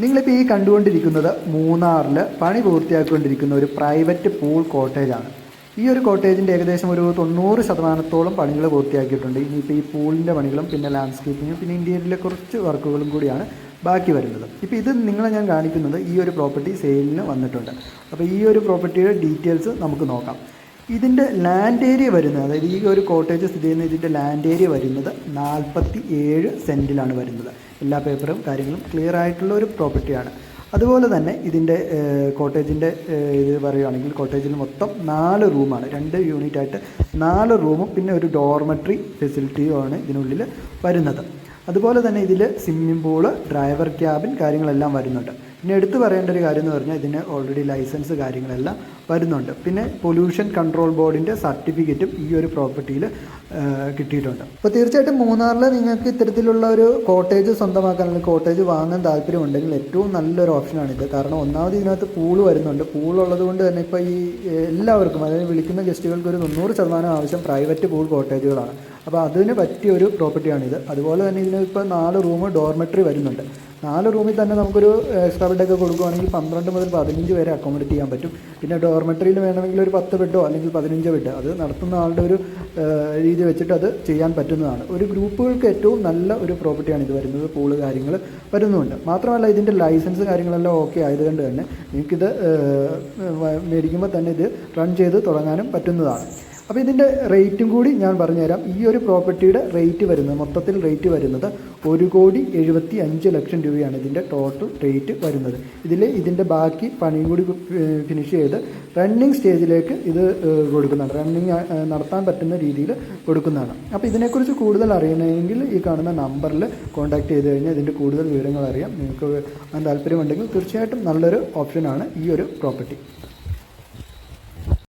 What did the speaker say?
നിങ്ങളിപ്പോൾ ഈ കണ്ടുകൊണ്ടിരിക്കുന്നത് മൂന്നാറിൽ പണി പൂർത്തിയാക്കിക്കൊണ്ടിരിക്കുന്ന ഒരു പ്രൈവറ്റ് പൂൾ കോട്ടേജാണ്. ഈ ഒരു കോട്ടേജിൻ്റെ ഏകദേശം ഒരു 90% പണികൾ പൂർത്തിയാക്കിയിട്ടുണ്ട്. ഇനിയിപ്പോൾ ഈ പൂളിൻ്റെ പണികളും പിന്നെ ലാൻഡ്സ്കേപ്പിങ്ങും പിന്നെ ഇൻറ്റീരിയറിലെ കുറച്ച് വർക്കുകളും കൂടിയാണ് ബാക്കി വരുന്നത്. ഇപ്പോൾ ഇത് നിങ്ങളെ ഞാൻ കാണിക്കുന്നത് ഈ ഒരു പ്രോപ്പർട്ടി സെയിലിന് വന്നിട്ടുണ്ട്. അപ്പോൾ ഈ ഒരു പ്രോപ്പർട്ടിയുടെ ഡീറ്റെയിൽസ് നമുക്ക് നോക്കാം. ഇതിൻ്റെ ലാൻഡ് ഏരിയ വരുന്നത്, അതായത് ഈ ഒരു കോട്ടേജ് സ്ഥിതി ചെയ്യുന്ന ഇതിൻ്റെ ലാൻഡ് ഏരിയ വരുന്നത് 47 സെൻറ്റിലാണ് വരുന്നത്. എല്ലാ പേപ്പറും കാര്യങ്ങളും ക്ലിയർ ആയിട്ടുള്ള ഒരു പ്രോപ്പർട്ടിയാണ്. അതുപോലെ തന്നെ ഇതിൻ്റെ കോട്ടേജിൻ്റെ ഇത് പറയുകയാണെങ്കിൽ കോട്ടേജിൽ മൊത്തം 4 റൂമാണ്, 2 യൂണിറ്റായിട്ട് 4 റൂമും പിന്നെ ഒരു ഡോർമെട്രി ഫെസിലിറ്റിയുമാണ് ഇതിനുള്ളിൽ വരുന്നത്. അതുപോലെ തന്നെ ഇതിൽ സ്വിമ്മിംഗ് പൂള്, ഡ്രൈവർ ക്യാബിൻ കാര്യങ്ങളെല്ലാം വരുന്നുണ്ട്. പിന്നെ എടുത്തു പറയേണ്ട ഒരു കാര്യം എന്ന് പറഞ്ഞാൽ ഇതിന് ഓൾറെഡി ലൈസൻസ് കാര്യങ്ങളെല്ലാം വരുന്നുണ്ട്. പിന്നെ പൊല്യൂഷൻ കൺട്രോൾ ബോർഡിൻ്റെ സർട്ടിഫിക്കറ്റും ഈ ഒരു പ്രോപ്പർട്ടിയിൽ കിട്ടിയിട്ടുണ്ട്. അപ്പോൾ തീർച്ചയായിട്ടും മൂന്നാറിൽ നിങ്ങൾക്ക് ഇത്തരത്തിലുള്ള ഒരു കോട്ടേജ് സ്വന്തമാക്കാൻ അല്ലെങ്കിൽ കോട്ടേജ് വാങ്ങാൻ താല്പര്യമുണ്ടെങ്കിൽ ഏറ്റവും നല്ലൊരു ഓപ്ഷനാണിത്. കാരണം ഒന്നാമത് ഇതിനകത്ത് പൂള് വരുന്നുണ്ട്. പൂളുള്ളത് കൊണ്ട് തന്നെ ഇപ്പോൾ ഈ എല്ലാവർക്കും, അതായത് വിളിക്കുന്ന ഗസ്റ്റുകൾക്ക് ഒരു 90% ആവശ്യം പ്രൈവറ്റ് പൂൾ കോട്ടേജുകളാണ്. അപ്പോൾ അതിന് പറ്റിയ ഒരു പ്രോപ്പർട്ടിയാണിത്. അതുപോലെ തന്നെ ഇതിന് ഇപ്പോൾ 4 റൂം ഡോർമെട്രി വരുന്നുണ്ട്. 4 റൂമിൽ തന്നെ നമുക്കൊരു എക്സ്ട്രാ ബെഡൊക്കെ കൊടുക്കുകയാണെങ്കിൽ 12 മുതൽ 15 വരെ അക്കോമഡേറ്റ് ചെയ്യാൻ പറ്റും. പിന്നെ ഡോർമെട്രിയിൽ വേണമെങ്കിൽ ഒരു 10 ബെഡോ അല്ലെങ്കിൽ 15 ബെഡ്, അത് നടത്തുന്ന ആളുടെ ഒരു രീതി വെച്ചിട്ട് അത് ചെയ്യാൻ പറ്റുന്നതാണ്. ഒരു ഗ്രൂപ്പുകൾക്ക് ഏറ്റവും നല്ല ഒരു പ്രോപ്പർട്ടിയാണ് ഇത് വരുന്നത്. പൂള് കാര്യങ്ങൾ വരുന്നുണ്ട്. മാത്രമല്ല ഇതിൻ്റെ ലൈസൻസ് കാര്യങ്ങളെല്ലാം ഓക്കെ ആയതുകൊണ്ട് തന്നെ നിങ്ങൾക്കിത് മേടിക്കുമ്പോൾ തന്നെ ഇത് റൺ ചെയ്ത് തുടങ്ങാനും പറ്റുന്നതാണ്. അപ്പോൾ ഇതിൻ്റെ റേറ്റും കൂടി ഞാൻ പറഞ്ഞുതരാം. ഈ ഒരു പ്രോപ്പർട്ടിയുടെ റേറ്റ് വരുന്നത്, മൊത്തത്തിൽ റേറ്റ് വരുന്നത് 1,75,00,000 രൂപയാണ് ഇതിൻ്റെ ടോട്ടൽ റേറ്റ് വരുന്നത്. ഇതിൻ്റെ ബാക്കി പണിയും കൂടി ഫിനിഷ് ചെയ്ത് റണ്ണിങ് സ്റ്റേജിലേക്ക് ഇത് കൊടുക്കുന്നതാണ്, റണ്ണിങ് നടത്താൻ പറ്റുന്ന രീതിയിൽ കൊടുക്കുന്നതാണ്. അപ്പോൾ ഇതിനെക്കുറിച്ച് കൂടുതൽ അറിയണമെങ്കിൽ ഈ കാണുന്ന നമ്പറിൽ കോൺടാക്ട് ചെയ്ത് കഴിഞ്ഞാൽ ഇതിൻ്റെ കൂടുതൽ വിവരങ്ങൾ അറിയാം. നിങ്ങൾക്ക് താല്പര്യമുണ്ടെങ്കിൽ തീർച്ചയായിട്ടും നല്ലൊരു ഓപ്ഷനാണ് ഈ ഒരു പ്രോപ്പർട്ടി.